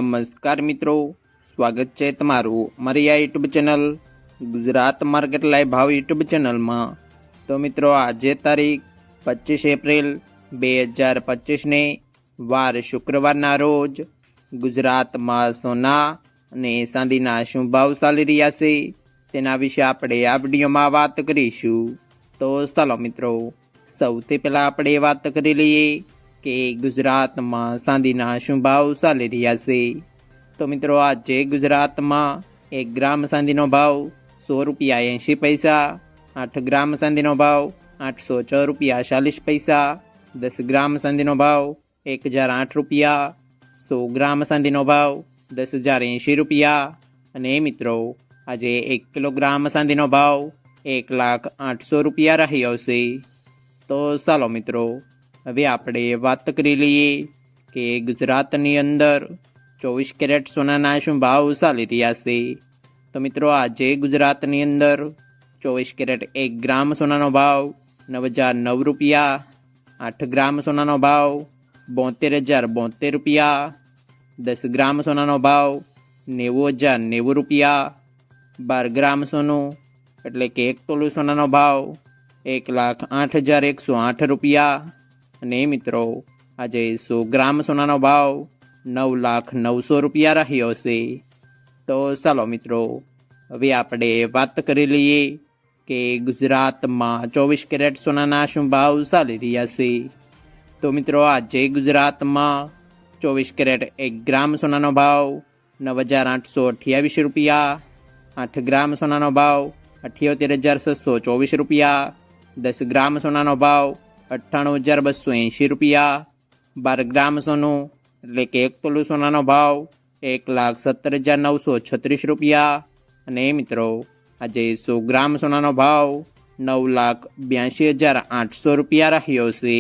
નમસ્કાર મિત્રો, સ્વાગત છે તમારું મારી આ YouTube channel Gujarat market live ભાવ યુટ્યુબ ચેનલમાં। તો મિત્રો આજે તારીખ 25 એપ્રિલ 2025ને વાર શુક્રવારના રોજ ગુજરાતમાં સોના અને ચાંદીના શું ભાવ ચાલી રહ્યા છે તેના વિશે આપણે આ વિડીયોમાં વાત કરીશું। તો ચાલો મિત્રો, સૌથી પહેલાં આપણે વાત કરી લઈએ કે ગુજરાતમાં ચાંદીના શું ભાવ ચાલી રહ્યા છે। તો મિત્રો આજે ગુજરાતમાં 1 ગ્રામ ચાંદીનો ભાવ ₹100.80, 8 ગ્રામ ચાંદીનો ભાવ ₹806.40, 10 ગ્રામ ચાંદીનો ભાવ ₹1008, 100 ગ્રામ ચાંદીનો ભાવ ₹10,080 અને મિત્રો આજે 1 કિલોગ્રામ ચાંદીનો ભાવ ₹1,08,000 રહ્યો છે। તો ચાલો મિત્રો, હવે આપણે વાત કરી લઈએ કે ગુજરાતની અંદર 24 કેરેટ સોનાના શું ભાવ ચાલી રહ્યા છે। તો મિત્રો આજે ગુજરાતની અંદર 24 કેરેટ 1 ગ્રામ સોનાનો ભાવ ₹9,009, 8 ગ્રામ સોનાનો ભાવ ₹72,072, 10 ગ્રામ સોનાનો ભાવ ₹90,090, 12 ગ્રામ સોનું એટલે કે 1 તોલું સોનાનો ભાવ ₹1,08,108 અને મિત્રો આજે 100 ગ્રામ સોનાનો ભાવ ₹9,09,000 રહ્યો છે। તો ચાલો મિત્રો, હવે આપણે વાત કરી લઈએ કે ગુજરાતમાં 24 કેરેટ સોનાના શું ભાવ ચાલી રહ્યા છે। તો મિત્રો આજે ગુજરાતમાં 24 કેરેટ 1 ગ્રામ સોનાનો ભાવ ₹9,828, 8 ગ્રામ સોનાનો ભાવ ₹78,624, 10 ગ્રામ સોનાનો ભાવ ₹98,280, 12 ગ્રામ સોનું એટલે કે 1 તોલું સોનાનો ભાવ ₹1,17,936 અને મિત્રો આજે 100 ગ્રામ સોનાનો ભાવ ₹9,82,800 રહ્યો છે।